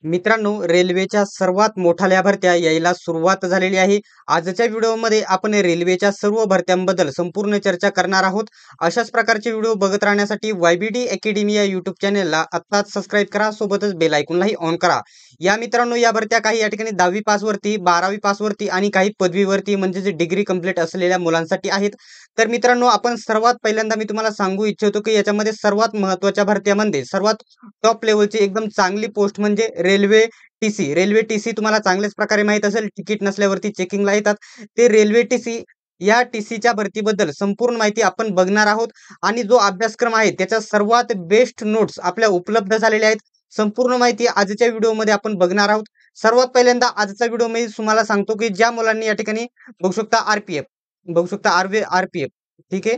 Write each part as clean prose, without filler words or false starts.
मित्रांनो, रेल्वेच्या सर्वात मोठ्या भरत्या यायला सुरुवात झालेली आहे. आजच्या व्हिडिओमध्ये आपण रेल्वेच्या सर्व भरत्यांबद्दल संपूर्ण चर्चा करणार आहोत. अशाच प्रकारचे व्हिडिओ बघत राहण्यासाठी YBD अकॅडमी या YouTube चॅनलला आत्ताच सबस्क्राईब करा, सोबतच बेल आयकॉनलाही ऑन करा. या मित्रांनो, या भरत्या काही या ठिकाणी 10वी पास वरती, 12वी पास वरती आणि काही पदवीवरती म्हणजे जे डिग्री कंप्लीट असलेल्या मुलांसाठी आहेत. तर मित्रांनो, आपण सर्वात पहिल्यांदा मी तुम्हाला सांगू इच्छितो की याच्यामध्ये सर्वात महत्त्वाच्या भरत्यामध्ये सर्वात टॉप लेव्हलची एकदम चांगली पोस्ट म्हणजे रेल्वे टीसी. रेल्वे टीसी तुम्हाला चांगल्याच प्रकारे माहित असेल, तिकीट नसल्यावरती चेकिंगला येतात. ते रेल्वे टीसी या टीसीच्या भरतीबद्दल संपूर्ण माहिती आपण बघणार आहोत आणि जो अभ्यासक्रम आहे त्याच्या सर्वात बेस्ट नोट्स आपल्या उपलब्ध झालेल्या आहेत. संपूर्ण माहिती आजच्या व्हिडिओमध्ये आपण बघणार आहोत. सर्वात पहिल्यांदा आजचा व्हिडिओ मी तुम्हाला सांगतो की ज्या मुलांनी या ठिकाणी बघू शकता आरपीएफ, बघू शकता आरपीएफ, ठीक आहे,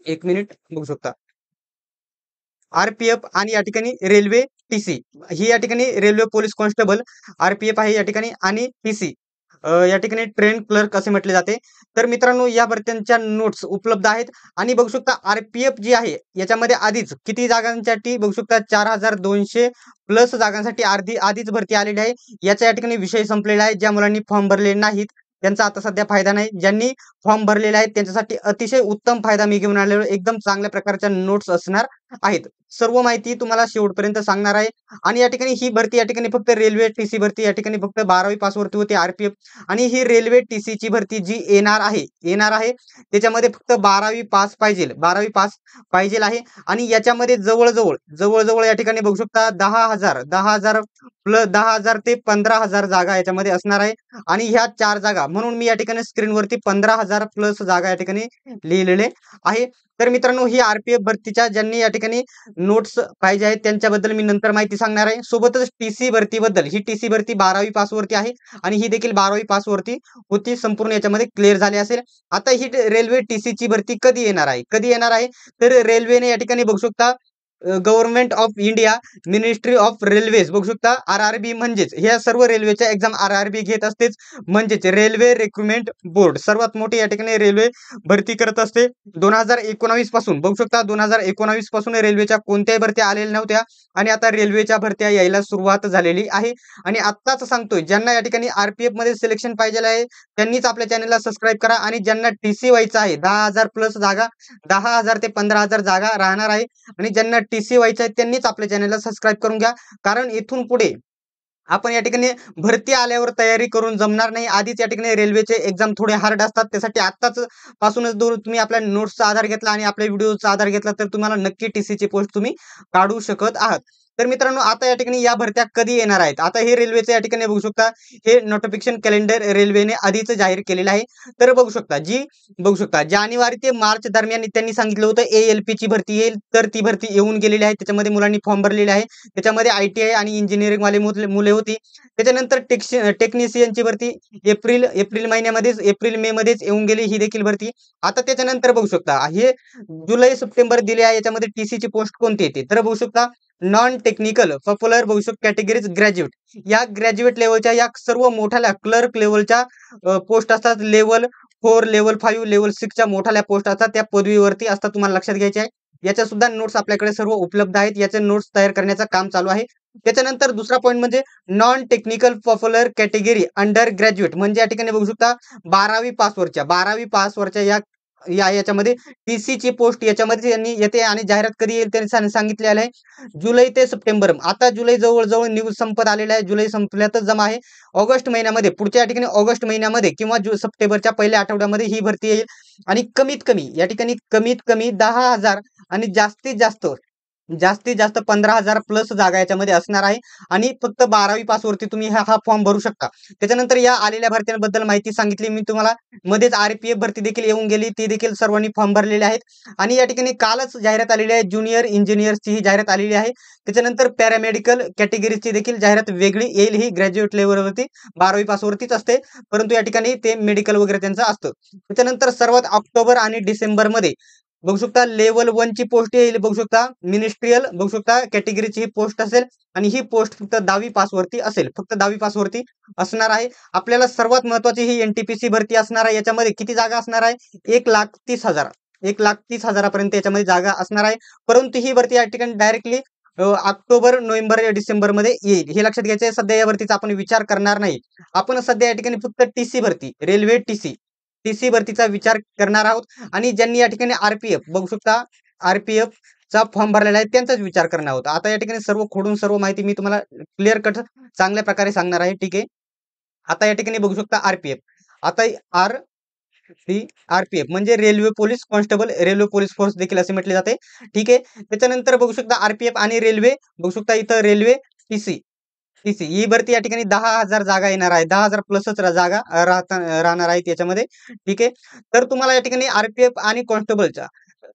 एक मिनिट, बघू शकता आरपीएफ आणि या ठिकाणी रेल्वे टीसी ही या ठिकाणी रेल्वे पोलीस कॉन्स्टेबल आरपीएफ आहे या ठिकाणी आणि टीसी या ठिकाणी ट्रेन क्लर्क असे म्हटले जाते. तर मित्रांनो, या भरत्यांच्या नोट्स उपलब्ध आहेत आणि बघू शकता आरपीएफ जी आहे याच्यामध्ये आधीच किती जागांसाठी बघू शकता 4200 प्लस जागांसाठी आधीच भरती आलेली आहे. याचा या ठिकाणी विषय संपलेला आहे. ज्या मुलांनी फॉर्म भरलेले नाहीत त्यांचा आता सध्या फायदा नाही. ज्यांनी फॉर्म भरलेले आहेत त्यांच्यासाठी अतिशय उत्तम फायदा मी घेऊन आलेलो, एकदम चांगल्या प्रकारच्या नोट्स असणार आहेत. सर्व माहिती तुम्हाला शेवटपर्यंत सांगणार आहे. आणि या ठिकाणी ही भरती या ठिकाणी फक्त रेल्वे टीसी भरती या ठिकाणी फक्त 12वी पास वरती होती आरपीएफ. आणि ही रेल्वे टीसीची भरती जी येणार आहे त्याच्यामध्ये फक्त 12वी पास पाहिजे, 12वी पास पाहिजे आहे. आणि याच्यामध्ये जवळजवळ या ठिकाणी बघू शकता 10,000 प्लस 10,000 ते 15,000 जागा याच्यामध्ये असणार आहे. आणि ह्या 4 जागा म्हणून मी या ठिकाणी स्क्रीनवरती 15,000 प्लस जागा या ठिकाणी लिहिलेले आहे. तर मित्रांनो, ही आरपीएफ भरतीच्या ज्यांनी या ठिकाणी नोट्स पाहिजे आहेत त्यांच्याबद्दल मी नंतर माहिती सांगणार आहे. सोबतच टीसी भरतीबद्दल, ही टीसी भरती 12वी पास वरती आहे आणि ही देखील 12वी पास वरती होती, संपूर्ण याच्यामध्ये क्लिअर झाली असेल. आता ही रेल्वे टीसीची भरती कधी येणार आहे तर रेल्वेने या ठिकाणी बघू शकता government of India ministry of railways बघू शकता आरआरबी म्हणजेच ह्या सर्व रेल्वेच्या एक्झाम आरआरबी घेत असतेच, म्हणजेच रेल्वे रिक्रुटमेंट बोर्ड सर्वात मोठी या ठिकाणी रेल्वे भरती करत असते. 2019 पासून बघू शकता 2019 पासून रेल्वेच्या कोणत्याही भरत्या आलेल्या नव्हत्या आणि आता रेल्वेच्या भरत्या यायला सुरुवात झालेली आहे. आणि आत्ताच सांगतोय, ज्यांना या ठिकाणी आरपीएफ मध्ये सिलेक्शन पाहिजे आहे त्यांनीच आपल्या चॅनलला सबस्क्राईब करा. आणि ज्यांना टीसी व्हायचं आहे 10,000 प्लस जागा, 10,000 ते 15,000 जागा राहणार आहे आणि ज्यांना टीसी व्हायचं आहे त्यांनीच आपल्या चॅनलला सबस्क्राईब करून घ्या. कारण इथून पुढे आपण या ठिकाणी भरती आल्यावर तयारी करून जमणार नाही. आधीच या ठिकाणी रेल्वेचे एक्झाम थोडे हार्ड असतात. त्यासाठी आत्ताच पासूनच तुम्ही आपल्या नोट्सचा आधार घेतला आणि आपल्या व्हिडिओचा आधार घेतला तर तुम्हाला नक्की टीसीची पोस्ट तुम्ही काढू शकत आहात. तर मित्रांनो, आता या ठिकाणी या भरत्या कधी येणार आहेत, आता हे रेल्वेचे या ठिकाणी बघू शकता हे नोटिफिकेशन कॅलेंडर रेल्वेने आधीच जाहीर केलेलं आहे. तर बघू शकता जानेवारी ते मार्च दरम्यान त्यांनी सांगितलं होतं ALP ची भरती येईल, तर ती भरती येऊन गेलेली आहे. त्याच्यामध्ये मुलांनी फॉर्म भरलेले आहे. त्याच्यामध्ये ITI आणि इंजिनिअरिंग वाले मुले होती. त्याच्यानंतर टेक्निशियनची भरती एप्रिल महिन्यामध्येच, एप्रिल मे मध्येच येऊन गेली ही देखील भरती. आता त्याच्यानंतर बघू शकता हे जुलै सप्टेंबर दिले आहे. याच्यामध्ये टीसीची पोस्ट कोणती येते तर बघू शकता नॉन टेक्निकल पॉप्युलर बघू शकता कॅटेगरीज ग्रॅज्युएट. या ग्रॅज्युएट लेवलच्या या सर्व मोठ्या क्लर्क लेवलच्या पोस्ट असतात. लेवल 4, लेवल 5, लेवल 6 च्या मोठ्या पोस्ट असतात, त्या पदवीवरती असतात, तुम्हाला लक्षात घ्यायचे आहे. याच्या सुद्धा नोट्स आपल्याकडे सर्व उपलब्ध आहेत. याचे नोट्स तयार करण्याचं काम चालू आहे. त्याच्यानंतर दुसरा पॉईंट म्हणजे non technical popular category under graduate, म्हणजे या ठिकाणी बघू शकता 12वी पास वरच्या याच्यामध्ये टीसीची पोस्ट याच्यामध्ये यांनी येते. आणि जाहिरात कधी येईल त्यांनी सांगितलेलं आहे जुलै ते सप्टेंबर. आता जुलै जवळ न्यूज संपत आलेला आहे, जुलै संपल्यातच जमा आहे. ऑगस्ट महिन्यामध्ये, पुढच्या या ठिकाणी ऑगस्ट महिन्यामध्ये किंवा सप्टेंबरच्या पहिल्या आठवड्यामध्ये ही भरती येईल. आणि कमीत कमी या ठिकाणी 10,000 आणि जास्तीत जास्त 15,000 प्लस जागा याच्यामध्ये असणार आहे. आणि फक्त 12वी पास वरती तुम्ही हा फॉर्म भरू शकता. त्याच्यानंतर या आलेल्या भरत्यांबद्दल माहिती सांगितली मी तुम्हाला. मध्येच आरपीएफ भरती देखील येऊन गेली, ती देखील सर्वांनी फॉर्म भरलेले आहेत. आणि या ठिकाणी कालच जाहिरात आलेली आहे, ज्युनियर इंजिनियरची ही जाहिरात आलेली आहे. त्याच्यानंतर पॅरामेडिकल कॅटेगरीची देखील जाहिरात वेगळी येईल. ही ग्रॅज्युएट लेवलवरती 12वी पास वरतीच असते, परंतु या ठिकाणी ते मेडिकल वगैरे त्यांचं असतं. त्याच्यानंतर सर्वात ऑक्टोबर आणि डिसेंबर मध्ये बघू शकता लेवल 1 ची पोस्ट येईल. बघू शकता मिनिस्ट्रियल बघू शकता कॅटेगरीची ही पोस्ट असेल आणि ही पोस्ट फक्त 10वी पास वरती असेल, फक्त 10वी पास वरती असणार आहे. आपल्याला सर्वात महत्वाची ही NTPC भरती असणार आहे. याच्यामध्ये किती जागा असणार आहे 1,30,000, 1,30,000 पर्यंत याच्यामध्ये जागा असणार आहे. परंतु ही भरती या ठिकाणी डायरेक्टली ऑक्टोबर, नोव्हेंबर, डिसेंबरमध्ये येईल. हे लक्षात घ्यायचं आहे. सध्या यावरतीचा आपण विचार करणार नाही. आपण सध्या या ठिकाणी फक्त टीसी भरती, रेल्वे टीसी, टीसी भरतीचा विचार करणार आहोत आणि ज्यांनी या ठिकाणी बघू शकता, आरपीएफचा फॉर्म भरलेला आहे त्यांचाच विचार करणार आहोत. आता या ठिकाणी सर्व खोडून सर्व माहिती मी तुम्हाला क्लिअर कट चांगल्या प्रकारे सांगणार आहे. ठीक आहे. आता या ठिकाणी बघू शकता आरपीएफ. आता आरपीएफ म्हणजे railway police constable, railway police force देखील असे म्हटले जाते. ठीक आहे. त्याच्यानंतर बघू शकता आरपीएफ आणि रेल्वे, बघू शकता इथं रेल्वे टीसी, टीसी ही भरती या ठिकाणी 10,000 जागा येणार आहे. 10,000 प्लसच जागा राहणार आहेत याच्यामध्ये. ठीक आहे. तर तुम्हाला या ठिकाणी आरपीएफ आणि कॉन्स्टेबलच्या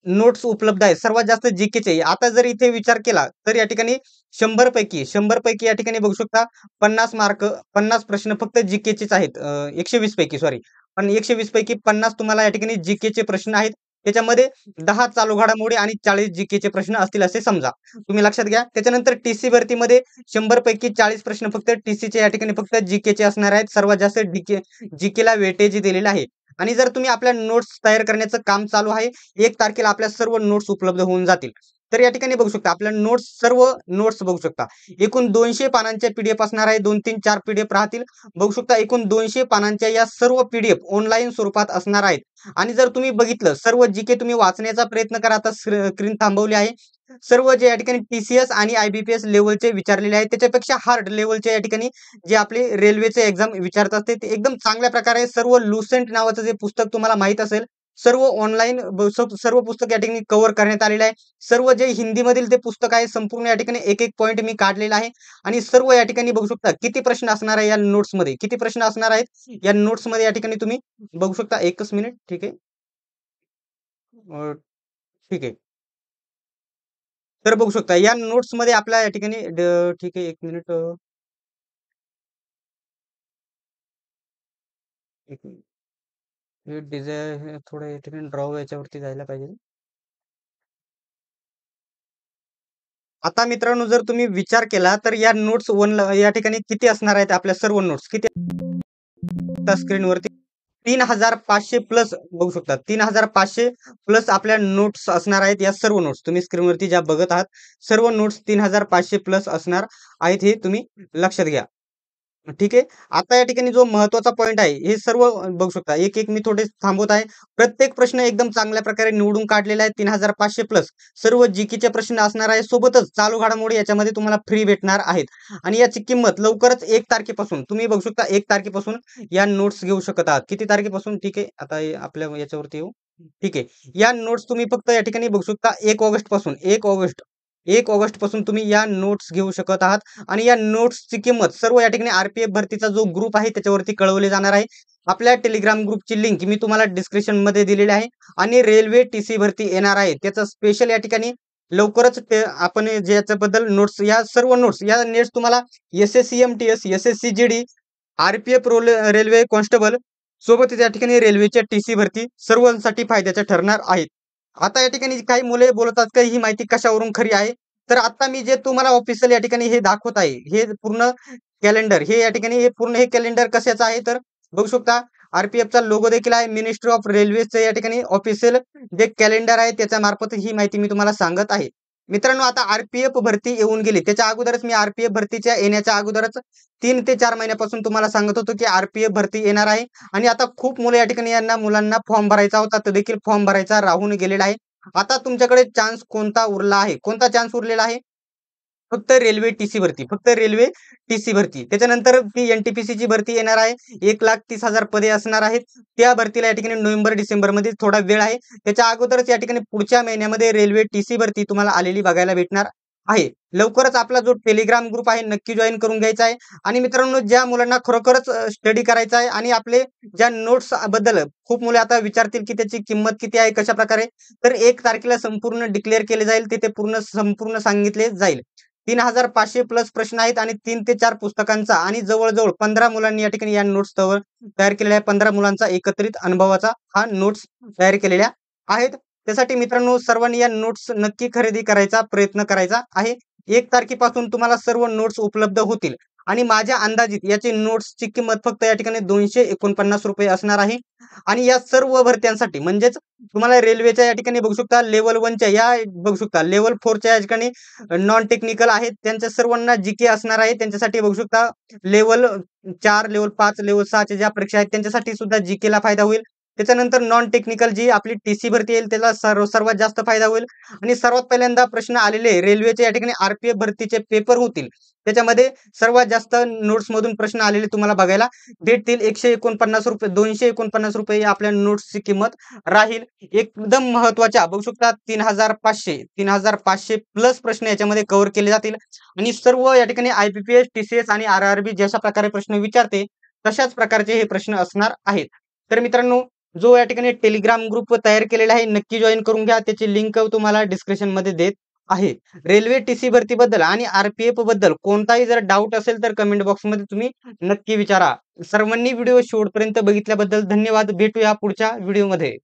नोट्स उपलब्ध आहेत. सर्वात जास्त जीकेचे. आता जर इथे विचार केला तर या ठिकाणी 100 पैकी या ठिकाणी बघू शकता 50 मार्क, 50 प्रश्न फक्त जीकेचेच आहेत. 120 पैकी सॉरी. पण 120 पैकी 50 तुम्हाला या ठिकाणी जीकेचे प्रश्न आहेत. त्याच्यामध्ये 10 चालू घडामोडी आणि 40 जीकेचे प्रश्न असतील असे समजा. तुम्ही लक्षात घ्या. त्याच्यानंतर टीसी भरतीमध्ये 100 पैकी 40 प्रश्न फक्त टीसीचे या ठिकाणी फक्त जीकेचे असणार आहेत. सर्वात जास्त जीकेला वेटेज दिलेलं आहे. आणि जर तुम्ही आपल्या नोट्स तयार करण्याचं काम चालू आहे, 1 तारखेला आपल्या सर्व नोट्स उपलब्ध होऊन जातील. तर या ठिकाणी बघू शकता आपल्या सर्व नोट्स बघू शकता. एकूण 200 पानांच्या पीडीएफ असणार आहे. 2, 3, 4 पीडीएफ राहतील. बघू शकता एकूण 200 पानांच्या या सर्व पीडीएफ ऑनलाईन स्वरूपात असणार आहेत. आणि जर तुम्ही बघितलं सर्व जीके तुम्ही वाचण्याचा प्रयत्न करा. आता स्क्रीन थांबवली आहे. सर्व जे या ठिकाणी टीसीएस आणि आयबीपीएस लेवलचे विचारलेले आहेत त्याच्यापेक्षा हार्ड लेवलचे या ठिकाणी जे आपले रेल्वेचे एक्झाम विचारत असते ते एकदम चांगल्या प्रकारे सर्व लुसेंट नावाचं जे पुस्तक तुम्हाला माहित असेल, सर्व ऑनलाईन सर्व पुस्तक या ठिकाणी कव्हर करण्यात आलेलं आहे. सर्व जे हिंदीमधील ते पुस्तक आहे संपूर्ण या ठिकाणी एक पॉईंट मी काढलेला आहे. आणि सर्व या ठिकाणी बघू शकता किती प्रश्न असणार आहे या नोट्समध्ये, किती प्रश्न असणार आहेत या नोट्समध्ये या ठिकाणी तुम्ही बघू शकता. एकच मिनिट. ठीक आहे. ठीक आहे. तर बघू शकता या नोट्समध्ये आपल्या या ठिकाणी ठीक आहे. 1 मिनिट. 1 मिनिट. हे डिझाइन थोडं या ठिकाणी ड्रॉ याच्यावरती जायला पाहिजे. आता मित्रांनो जर तुम्ही विचार केला तर या नोट्स या ठिकाणी किती असणार आहेत आपल्या सर्व नोट्स किती स्क्रीनवरती 3,500 प्लस बघू शकता. 3,500 प्लस आपल्या नोट्स असणार आहेत. या सर्व नोट्स तुम्ही स्क्रीनवरती ज्या बघत आहात सर्व नोट्स 3,500 प्लस असणार आहेत. हे तुम्ही लक्षात घ्या. ठीक आहे. आता या ठिकाणी जो महत्त्वाचा पॉइंट आहे, हे सर्व बघू शकता. एक-एक मी थोडे थांबवत आहे. प्रत्येक प्रश्न एकदम चांगल्या प्रकारे निवडून काढलेला आहे. 3,500 प्लस सर्व जीकेचे प्रश्न असणार आहे. सोबतच चालू घडामोडी याच्यामध्ये तुम्हाला फ्री भेटणार आहेत. आणि याची किंमत लवकरच 1 तारखेपासून तुम्ही बघू शकता 1 तारखेपासून या नोट्स घेऊ शकत आहात. किती तारखेपासून? ठीक आहे. आता आपल्या याच्यावरती येऊ. ठीक आहे. या नोट्स तुम्ही फक्त या ठिकाणी बघू शकता 1 ऑगस्ट पासून 1 ऑगस्ट पासून तुम्ही या नोट्स घेऊ शकत आहात. आणि या नोट्सची किंमत सर्व या ठिकाणी आरपीएफ भरतीचा जो ग्रुप आहे त्याच्यावरती कळवले जाणार आहे. आपल्या टेलिग्राम ग्रुपची लिंक मी तुम्हाला डिस्क्रिप्शनमध्ये दिलेली आहे. आणि रेल्वे टीसी भरती येणार आहे त्याचं स्पेशल या ठिकाणी लवकरच आपण ज्याच्याबद्दल नोट्स या सर्व नोट्स या नेट्स तुम्हाला एसएससीएमटीएस, एसएससीजीडी, आरपीएफ रेल्वे कॉन्स्टेबल सोबतच या ठिकाणी रेल्वेच्या टीसी भरती सर्वांसाठी फायद्याच्या ठरणार आहेत. आता या ठिकाणी काही मुले बोलतात का ही माहिती कशावरून खरी आहे? तर आता मी जे तुम्हाला ऑफिशियल या ठिकाणी हे दाखवत आहे, हे पूर्ण कॅलेंडर हे या ठिकाणी हे पूर्ण हे कॅलेंडर कशाचं आहे तर बघू शकता आरपीएफचा लोगो देखील आहे. मिनिस्ट्री ऑफ रेल्वेचं या ठिकाणी ऑफिशियल जे कॅलेंडर आहे त्याच्या मार्फत ही माहिती मी तुम्हाला सांगत आहे. मित्रांनो आता आरपीएफ भरती येऊन गेली. त्याच्या अगोदरच मी आरपीएफ भरतीच्या येण्याच्या अगोदरच 3 ते 4 महिन्यापासून तुम्हाला सांगत होतो की आरपीएफ भरती येणार आहे. आणि आता खूप मुलं या ठिकाणी मुलांना फॉर्म भरायचा होता तो देखील फॉर्म भरायचा राहून गेलेला आहे. आता तुमच्याकडे चान्स कोणता उरला आहे? कोणता चान्स उरलेला आहे? फक्त रेल्वे टीसी भरती, फक्त रेल्वे टीसी भरती. त्याच्यानंतर ती एनटीपीसीची भरती येणार आहे. 1,30,000 पदे असणार आहेत. त्या भरतीला या ठिकाणी नोव्हेंबर, डिसेंबरमध्ये थोडा वेळ आहे. त्याच्या अगोदरच या ठिकाणी पुढच्या महिन्यामध्ये रेल्वे टीसी भरती तुम्हाला आलेली बघायला भेटणार आहे. लवकरच आपला जो टेलिग्राम ग्रुप आहे नक्की जॉइन करून घ्यायचा आहे. आणि मित्रांनो ज्या मुलांना खरोखरच स्टडी करायचा आहे आणि आपले ज्या नोट्स बद्दल खूप मुले आता विचारतील की त्याची किंमत किती आहे, कशाप्रकारे, तर 1 तारखेला संपूर्ण डिक्लेअर केले जाईल. तिथे संपूर्ण सांगितले जाईल. 3,500 प्लस प्रश्न आहेत आणि 3 ते 4 पुस्तकांचा आणि जवळ-जवळ 15 मुलांनी या ठिकाणी या नोट्स तयार केलेल्या आहे. 15 मुलांचा एकत्रित अनुभवाचा हा नोट्स तयार केलेल्या आहेत. त्यासाठी मित्रांनो सर्वांनी या नोट्स नक्की खरेदी करायचा प्रयत्न करायचा आहे. 1 तारखेपासून तुम्हाला सर्व नोट्स उपलब्ध होतील. आणि माझ्या अंदाजित याची नोट्सची किंमत फक्त या ठिकाणी ₹249 असणार आहे. आणि या सर्व भरत्यांसाठी म्हणजेच तुम्हाला रेल्वेच्या या ठिकाणी बघू शकता लेव्हल 1च्या या बघू शकता लेव्हल 4च्या या ठिकाणी नॉन टेक्निकल आहेत त्यांच्या सर्वांना जीके असणार आहे. त्यांच्यासाठी बघू शकता लेव्हल 4, लेव्हल 5, लेव्हल 6च्या ज्या परीक्षा आहेत त्यांच्यासाठी सुद्धा जीकेला फायदा होईल. त्याच्यानंतर नॉन टेक्निकल जी आपली टीसी भरती येईल त्याला सर्वात जास्त फायदा होईल. आणि सर्वात पहिल्यांदा प्रश्न आलेले रेल्वेचे या ठिकाणी आरपीएफ भरतीचे पेपर होतील. त्याच्यामध्ये सर्वात जास्त नोट्समधून प्रश्न आलेले तुम्हाला बघायला भेटतील. ₹149 ₹249 आपल्या नोट्सची किंमत राहील. एकदम महत्त्वाच्या बघू शकता 3,500 प्लस प्रश्न याच्यामध्ये कव्हर केले जातील. आणि सर्व या ठिकाणी आयपीपीएस, टीसीएस आणि आरआरबी जशा प्रकारे प्रश्न विचारते तशाच प्रकारचे हे प्रश्न असणार आहेत. तर मित्रांनो, जो या ठिकाणी टेलिग्राम ग्रुप तयार केलेला आहे नक्की जॉइन करून घ्या. त्याची लिंक तुम्हाला डिस्क्रिप्शनमध्ये देत आहे. रेल्वे टीसी भरतीबद्दल आणि आरपीएफ बद्दल कोणताही जर डाऊट असेल तर कमेंट बॉक्समध्ये तुम्ही नक्की विचारा. सर्वांनी व्हिडिओ शेवटपर्यंत बघितल्याबद्दल धन्यवाद. भेटूया पुढच्या व्हिडिओमध्ये.